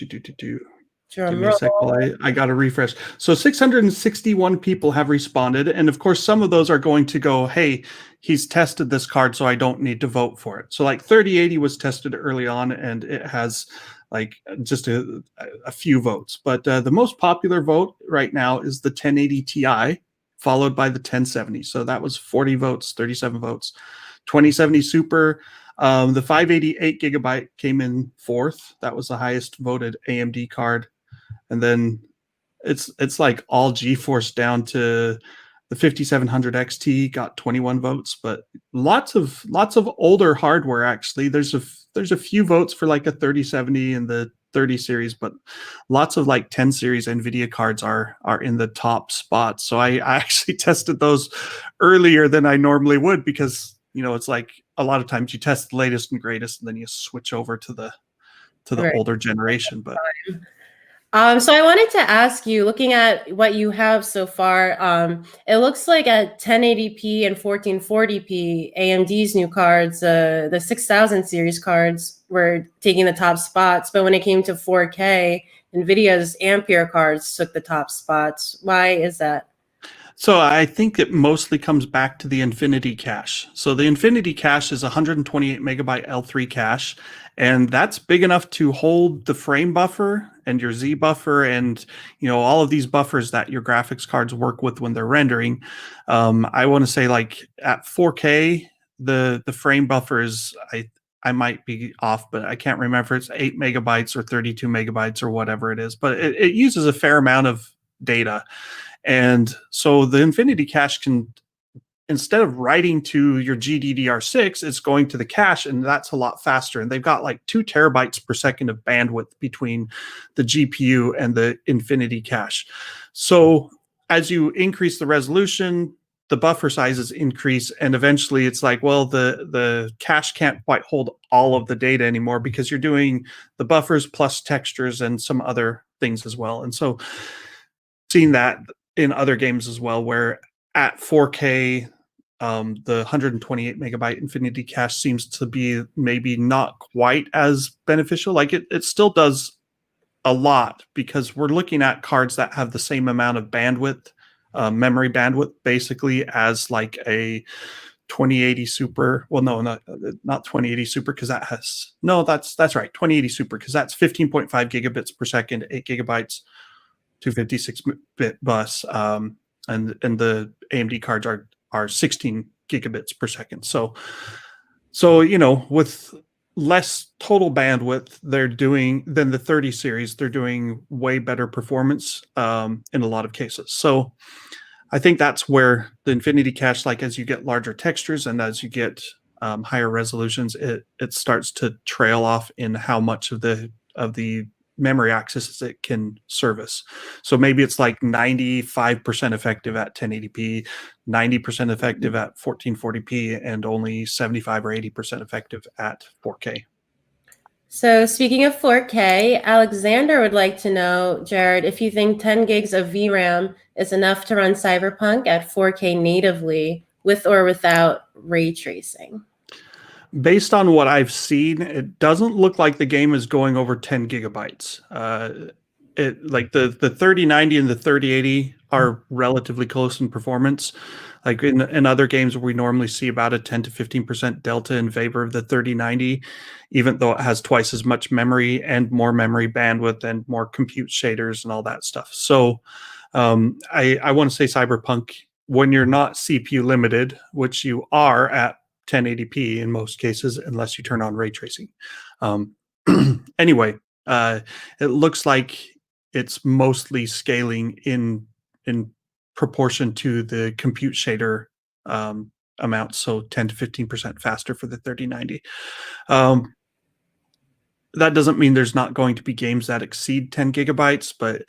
Drum me a sec roll. while I got to refresh. So 661 people have responded. And of course, some of those are going to go, hey, he's tested this card, so I don't need to vote for it. So like 3080 was tested early on, and it has like just a few votes. But the most popular vote right now is the 1080 Ti, followed by the 1070. So that was 40 votes, 37 votes. 2070 Super, the 588 gigabyte came in fourth. That was the highest voted AMD card. And then it's like all GeForce down to the 5700 XT got 21 votes, but lots of older hardware actually. There's a few votes for like a 3070 and the 30 series, but lots of like 10 series Nvidia cards are in the top spots. So I actually tested those earlier than I normally would, because it's like a lot of times you test the latest and greatest and then you switch over to the Right. older generation. But So I wanted to ask you, looking at what you have so far, it looks like at 1080p and 1440p, AMD's new cards, the 6000 series cards were taking the top spots. But when it came to 4K, NVIDIA's Ampere cards took the top spots. Why is that? so I think it mostly comes back to the Infinity cache. So the Infinity cache is 128 megabyte L3 cache, and that's big enough to hold the frame buffer and your Z buffer and all of these buffers that your graphics cards work with when they're rendering. I want to say like at 4K, the frame buffer is I might be off, but I can't remember if it's 8 megabytes or 32 megabytes or whatever it is. But it uses a fair amount of data. And so the Infinity cache can, instead of writing to your GDDR6, it's going to the cache, and that's a lot faster. And they've got like 2 terabytes per second of bandwidth between the GPU and the Infinity cache. So as you increase the resolution, the buffer sizes increase, and eventually it's like, well, the cache can't quite hold all of the data anymore, because you're doing the buffers plus textures and some other things as well. And so seen that in other games as well, where at 4K, the 128 megabyte Infinity cache seems to be maybe not quite as beneficial. Like it still does a lot, because we're looking at cards that have the same amount of bandwidth, memory bandwidth, basically, as like a 2080 Super. Well, no, not 2080 Super, because that's right, 2080 Super, because that's 15.5 gigabits per second, 8 gigabytes. 256-bit bus, and the AMD cards are 16 gigabits per second. So with less total bandwidth they're doing than the 30 series, they're doing way better performance in a lot of cases. So I think that's where the Infinity cache, like as you get larger textures and as you get higher resolutions, it starts to trail off in how much of the memory access it can service. So maybe it's like 95% effective at 1080p, 90% effective at 1440p, and only 75 or 80% effective at 4K. So speaking of 4K, Alexander would like to know, Jared, if you think 10 gigs of VRAM is enough to run Cyberpunk at 4K natively with or without ray tracing. Based on what I've seen, it doesn't look like the game is going over 10 gigabytes. Like the 3090 and the 3080 are relatively close in performance. Like in other games, we normally see about a 10 to 15% delta in favor of the 3090, even though it has twice as much memory and more memory bandwidth and more compute shaders and all that stuff. So I want to say Cyberpunk, when you're not CPU limited, which you are at 1080p in most cases, unless you turn on ray tracing. Anyway, it looks like it's mostly scaling in proportion to the compute shader amount, so 10 to 15% faster for the 3090. that doesn't mean there's not going to be games that exceed 10 gigabytes, but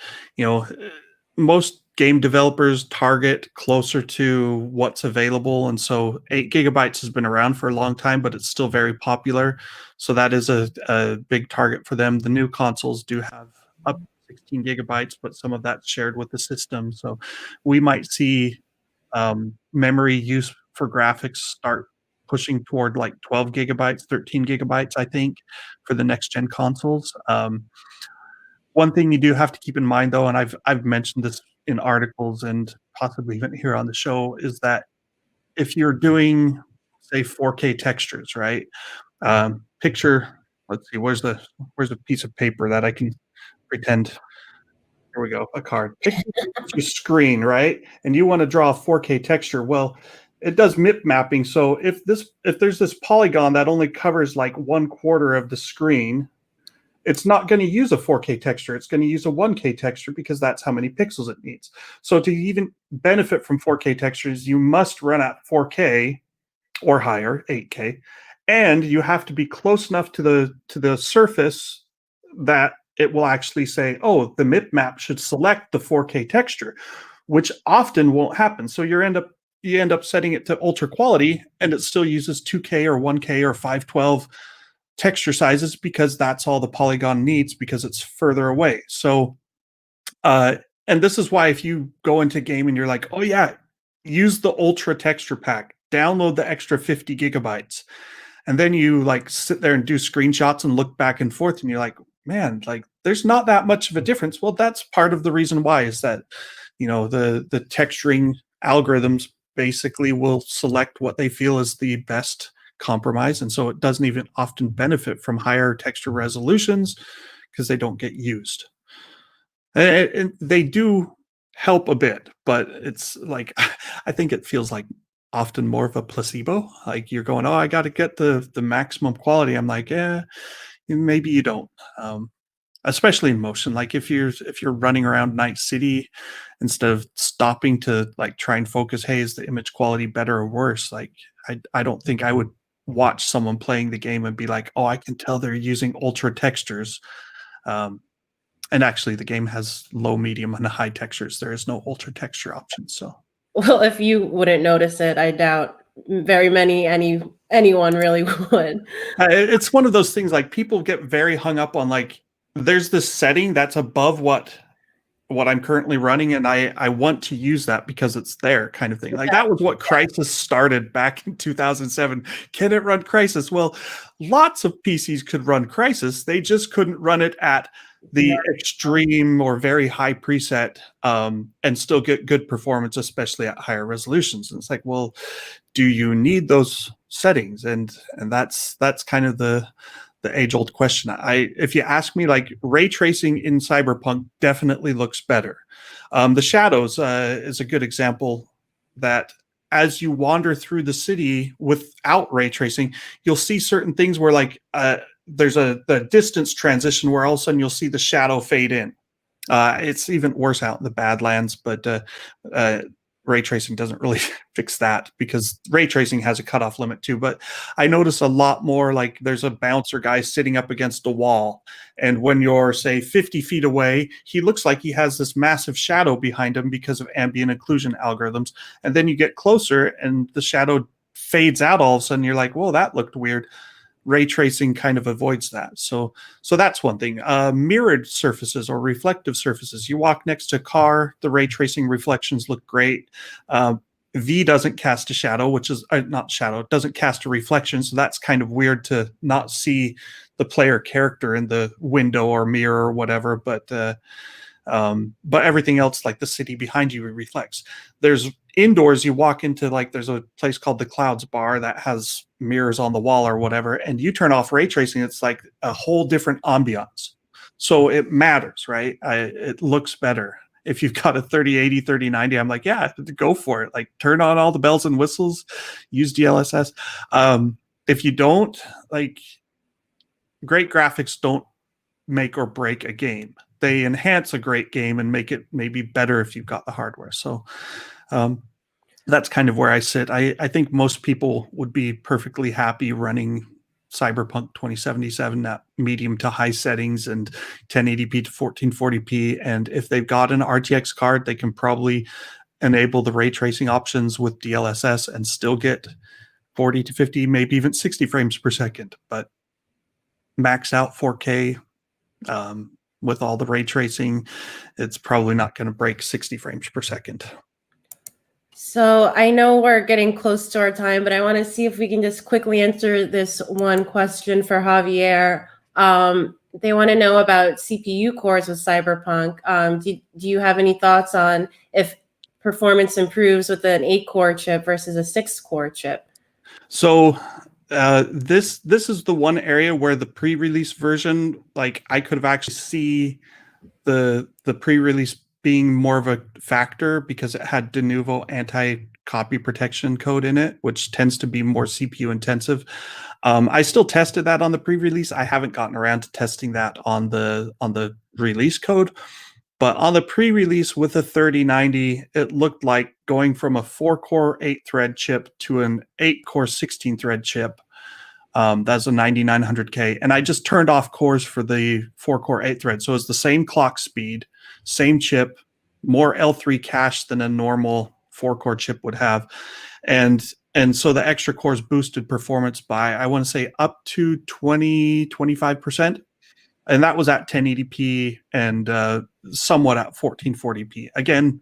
most game developers target closer to what's available. And so 8 gigabytes has been around for a long time, but it's still very popular. So that is a big target for them. The new consoles do have up to 16 gigabytes, but some of that's shared with the system. So we might see memory use for graphics start pushing toward like 12 gigabytes, 13 gigabytes, I think, for the next gen consoles. One thing you do have to keep in mind, though, and I've mentioned this in articles and possibly even here on the show, is that if you're doing, say, 4K textures, right? Picture, let's see, where's the piece of paper that I can pretend? Here we go, a card. Picture your screen, right? And you want to draw a 4K texture. Well, it does MIP mapping. So if there's this polygon that only covers like 1/4 of the screen, it's not going to use a 4K texture. It's going to use a 1K texture because that's how many pixels it needs. So to even benefit from 4K textures, you must run at 4K or higher, 8K, and you have to be close enough to the surface that it will actually say, oh, the MIP map should select the 4K texture, which often won't happen. So you end up setting it to ultra quality, and it still uses 2K or 1K or 512 texture sizes because that's all the polygon needs because it's further away. So, and this is why if you go into a game and you're like, oh yeah, use the ultra texture pack, download the extra 50 gigabytes, and then you like sit there and do screenshots and look back and forth and you're like, man, like there's not that much of a difference. Well, that's part of the reason why is that, the texturing algorithms basically will select what they feel is the best compromise, and so it doesn't even often benefit from higher texture resolutions because they don't get used. And they do help a bit, but it's like I think it feels like often more of a placebo. Like you're going, oh, I got to get the maximum quality. I'm like, yeah, maybe you don't. Especially in motion, like if you're running around Night City, instead of stopping to like try and focus, hey, is the image quality better or worse? Like I don't think I would watch someone playing the game and be like, oh, I can tell they're using ultra textures. And actually the game has low, medium, and high textures. There is no ultra texture option. So Well, if you wouldn't notice it, I doubt anyone really would. it's one of those things, like people get very hung up on like there's this setting that's above what I'm currently running, and I want to use that because it's there, kind of thing. Like that was what Crysis started back in 2007. Can it run Crysis? Well, lots of PCs could run Crysis. They just couldn't run it at the extreme or very high preset and still get good performance, especially at higher resolutions. And it's like, well, do you need those settings? And that's kind of the age-old question. If you ask me, like ray tracing in Cyberpunk definitely looks better. The shadows is a good example that as you wander through the city without ray tracing, you'll see certain things where like there's the distance transition where all of a sudden you'll see the shadow fade in. It's even worse out in the Badlands, but ray tracing doesn't really fix that because ray tracing has a cutoff limit too. But I notice a lot more like there's a bouncer guy sitting up against a wall, and when you're say 50 feet away, he looks like he has this massive shadow behind him because of ambient occlusion algorithms. And then you get closer and the shadow fades out all of a sudden. You're like, whoa, that looked weird. Ray tracing kind of avoids that. So that's one thing. Mirrored surfaces or reflective surfaces. You walk next to a car, the ray tracing reflections look great. V doesn't cast a shadow, which is not shadow. It doesn't cast a reflection. So that's kind of weird to not see the player character in the window or mirror or whatever. But everything else, like the city behind you, reflects. There's indoors, you walk into like there's a place called the Clouds Bar that has mirrors on the wall or whatever, and you turn off ray tracing, it's like a whole different ambiance. So it matters, right? It looks better. If you've got a 3080, 3090, I'm like, yeah, go for it. Like turn on all the bells and whistles, use DLSS. If you don't, like great graphics don't make or break a game. They enhance a great game and make it maybe better if you've got the hardware. So that's kind of where I sit. I think most people would be perfectly happy running Cyberpunk 2077 at medium to high settings and 1080p to 1440p. And if they've got an RTX card, they can probably enable the ray tracing options with DLSS and still get 40 to 50, maybe even 60 frames per second. But max out 4K with all the ray tracing, it's probably not going to break 60 frames per second. So I know we're getting close to our time, but I want to see if we can just quickly answer this one question for Javier. They want to know about CPU cores with Cyberpunk. Do you have any thoughts on if performance improves with an 8-core chip versus a 6-core chip? So this is the one area where the pre-release version, like I could have actually see the pre-release being more of a factor because it had de novo anti-copy protection code in it, which tends to be more CPU intensive. I still tested that on the pre-release. I haven't gotten around to testing that on the release code, but on the pre-release with a 3090, it looked like going from a 4-core 8-thread chip to an 8-core 16-thread chip. That's a 9900K, and I just turned off cores for the 4-core 8-thread, so it's the same clock speed, same chip, more L3 cache than a normal 4-core chip would have, and so the extra cores boosted performance by, I want to say, up to 25%, and that was at 1080p and somewhat at 1440p. Again,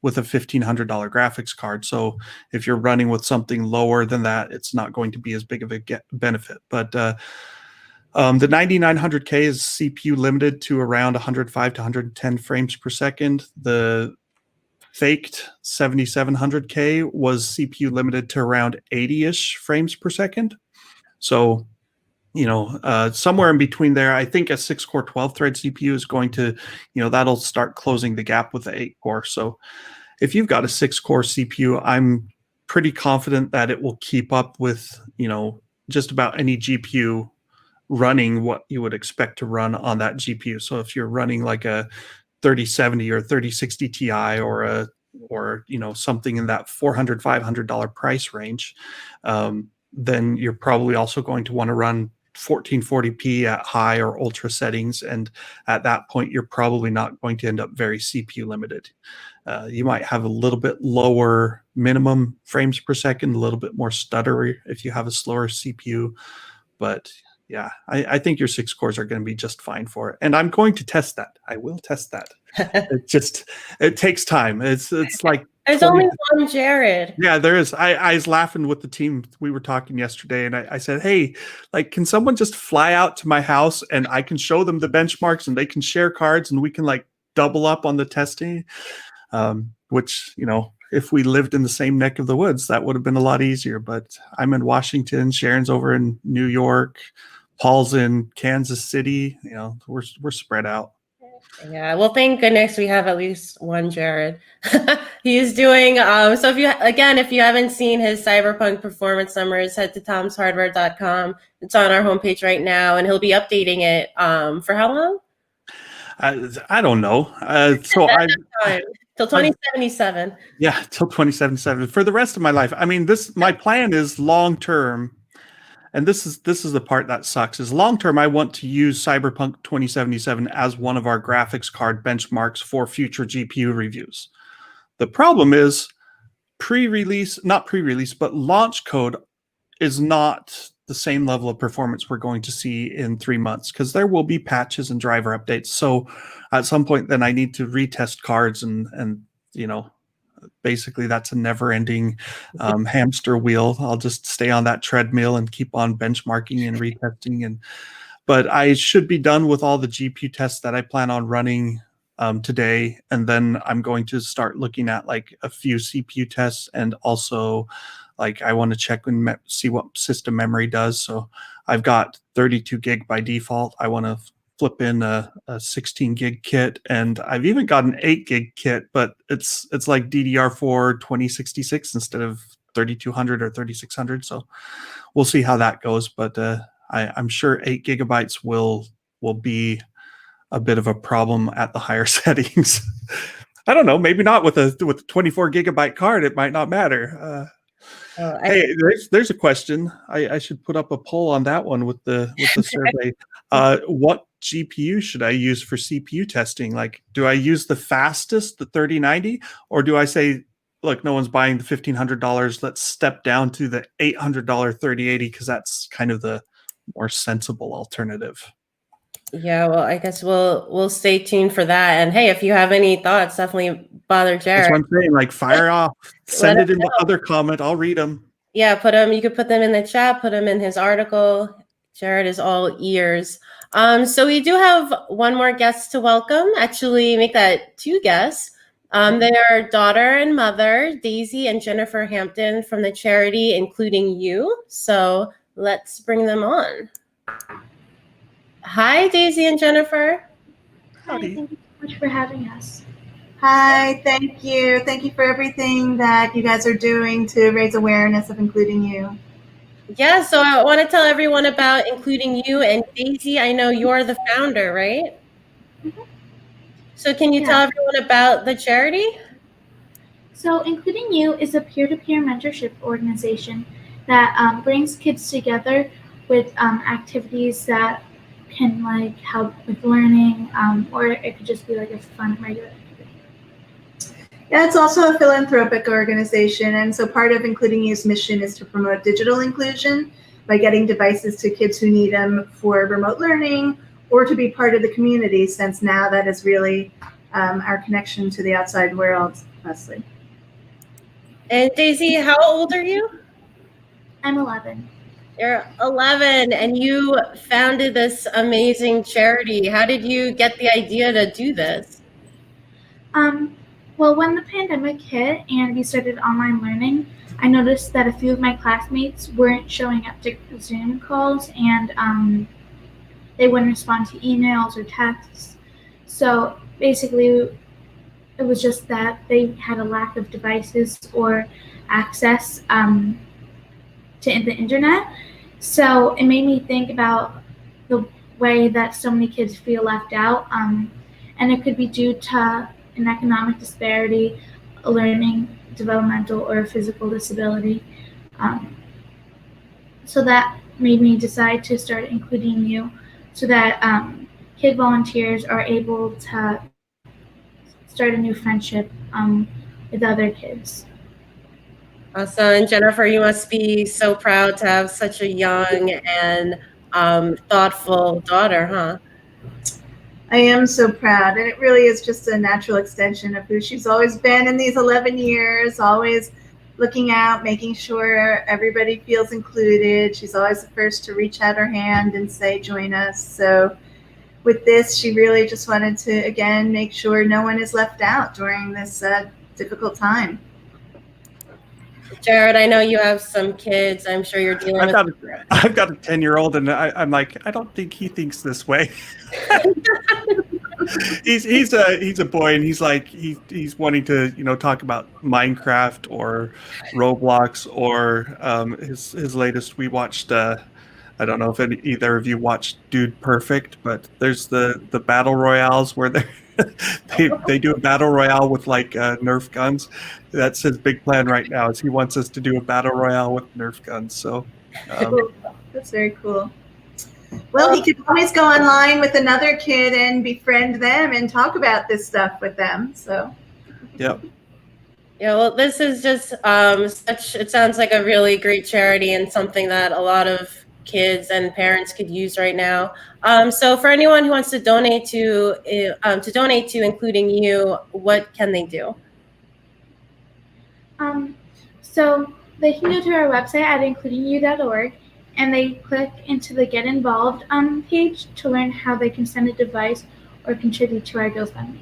with a $1,500 graphics card. So if you're running with something lower than that, it's not going to be as big of a benefit. But the 9900K is CPU limited to around 105 to 110 frames per second. The faked 7700K was CPU limited to around 80-ish frames per second. So, you know, somewhere in between there, I think a 6-core 12-thread CPU is going to, you know, that'll start closing the gap with the 8-core. So if you've got a 6-core CPU, I'm pretty confident that it will keep up with, you know, just about any GPU running what you would expect to run on that GPU. So if you're running like a 3070 or 3060 Ti or you know, something in that $400, $500 price range, then you're probably also going to want to run 1440p at high or ultra settings, and at that point you're probably not going to end up very CPU limited. You might have a little bit lower minimum frames per second, a little bit more stutter if you have a slower CPU, but yeah, I think your 6 cores are going to be just fine for it, and I'm going to test that. I will test that. It takes time. It's like there's only one Jared. Yeah, there is. I was laughing with the team. We were talking yesterday, and I said, hey, like, can someone just fly out to my house and I can show them the benchmarks and they can share cards and we can like double up on the testing? Which, you know, if we lived in the same neck of the woods, that would have been a lot easier. But I'm in Washington, Sharon's over in New York, Paul's in Kansas City. You know, we're spread out. Yeah, well, thank goodness we have at least one Jared. He's doing so if you haven't seen his Cyberpunk performance numbers, head to tomshardware.com. It's on our homepage right now, and he'll be updating it for how long? I don't know. So I till 2077. Yeah, till 2077 for the rest of my life. I mean, my plan is long term. And this is the part that sucks, is long term, I want to use Cyberpunk 2077 as one of our graphics card benchmarks for future GPU reviews. The problem is not pre-release, but launch code is not the same level of performance we're going to see in 3 months, because there will be patches and driver updates. So at some point then I need to retest cards and you know, basically that's a never-ending hamster wheel. I'll just stay on that treadmill and keep on benchmarking and retesting. But I should be done with all the GPU tests that I plan on running today, and then I'm going to start looking at like a few CPU tests, and also like I want to check and see what system memory does. So I've got 32 gig by default. I want to flip in a 16 gig kit, and I've even got an 8 gig kit, but it's like DDR4 2066 instead of 3200 or 3600. So we'll see how that goes, but I'm sure 8 gigabytes will be a bit of a problem at the higher settings. I don't know, maybe not with a 24 gigabyte card. It might not matter. Hey, there's a question. I should put up a poll on that one with the survey. What GPU should I use for CPU testing? Like, do I use the fastest, the 3090, or do I say, look, no one's buying the $1,500. Let's step down to the $800 3080 because that's kind of the more sensible alternative. Yeah, well, I guess we'll stay tuned for that. And hey, if you have any thoughts, definitely bother Jared. That's what I'm saying. Like, fire off. Send it in the other comment. I'll read them. Yeah, you could put them in the chat, put them in his article. Jared is all ears. So we do have one more guest to welcome. Actually, make that two guests. They are daughter and mother, Daisy and Jennifer Hampton from the charity Including You. So let's bring them on. Hi, Daisy and Jennifer. Hi, thank you so much for having us. Hi, thank you. Thank you for everything that you guys are doing to raise awareness of Including You. Yeah, so I want to tell everyone about Including You. And Daisy, I know you're the founder, right? Mm-hmm. So can you tell everyone about the charity? So Including You is a peer-to-peer mentorship organization that brings kids together with activities that can like help with learning, or it could just be like a fun regular activity. Yeah, it's also a philanthropic organization, and so part of Including You's mission is to promote digital inclusion by getting devices to kids who need them for remote learning or to be part of the community, since now that is really our connection to the outside world, Leslie. And Daisy, how old are you? I'm 11. You're 11, and you founded this amazing charity. How did you get the idea to do this? Well, when the pandemic hit and we started online learning, I noticed that a few of my classmates weren't showing up to Zoom calls, and they wouldn't respond to emails or texts. So basically, it was just that they had a lack of devices or access to the internet. So it made me think about the way that so many kids feel left out, and it could be due to an economic disparity, a learning, developmental, or physical disability. So that made me decide to start Including You, so that kid volunteers are able to start a new friendship with other kids. Awesome. And Jennifer, you must be so proud to have such a young and thoughtful daughter, huh? I am so proud, and it really is just a natural extension of who she's always been in these 11 years, always looking out, making sure everybody feels included. She's always the first to reach out her hand and say, join us. So with this, she really just wanted to, again, make sure no one is left out during this difficult time. Jared, I know you have some kids. I'm sure you're dealing with. I've got a 10-year-old, and I'm like, I don't think he thinks this way. he's a boy, and he's like he's wanting to talk about Minecraft or Roblox or his latest. We watched. I don't know if either of you watched Dude Perfect, but there's the battle royales where they do a battle royale with like Nerf guns. That's his big plan right now. Is he wants us to do a battle royale with Nerf guns. So that's very cool. Well, he could always go online with another kid and befriend them and talk about this stuff with them. So yep. Yeah, well, this is just it sounds like a really great charity and something that a lot of kids and parents could use right now. So for anyone who wants to donate to Including You, what can they do? So they can go to our website at inclugingyou.org, and they click into the Get Involved page to learn how they can send a device or contribute to our GoFundMe.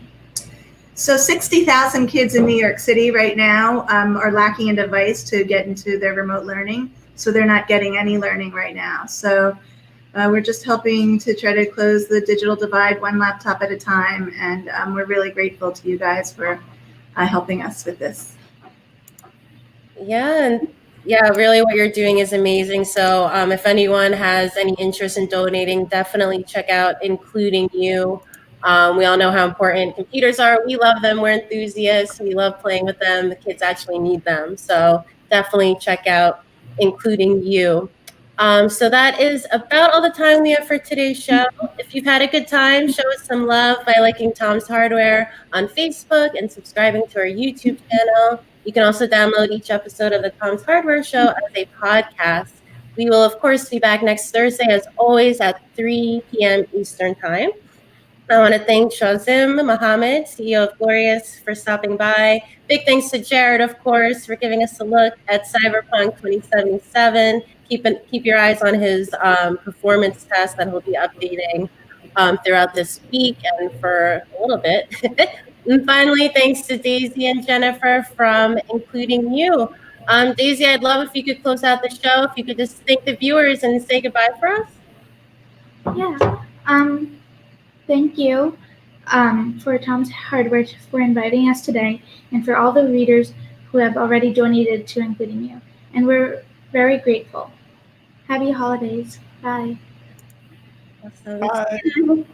So 60,000 kids in New York City right now are lacking a device to get into their remote learning. So they're not getting any learning right now. So we're just helping to try to close the digital divide one laptop at a time. And we're really grateful to you guys for helping us with this. Yeah, and yeah, really what you're doing is amazing. So if anyone has any interest in donating, definitely check out Including You. We all know how important computers are. We love them. We're enthusiasts. We love playing with them. The kids actually need them. So definitely check out Including You. So that is about all the time we have for today's show. If you've had a good time, show us some love by liking Tom's Hardware on Facebook and subscribing to our YouTube channel. You can also download each episode of the Tom's Hardware Show as a podcast. We will, of course, be back next Thursday, as always, at 3 p.m. Eastern Time. I want to thank Shazim Mohammad, CEO of Glorious, for stopping by. Big thanks to Jared, of course, for giving us a look at Cyberpunk 2077. Keep your eyes on his performance test that he'll be updating throughout this week and for a little bit. And finally, thanks to Daisy and Jennifer from Including You. Daisy, I'd love if you could close out the show. If you could just thank the viewers and say goodbye for us. Yeah. Thank you for Tom's Hardware for inviting us today, and for all the readers who have already donated to Including You. And we're very grateful. Happy holidays. Bye. Awesome. Bye.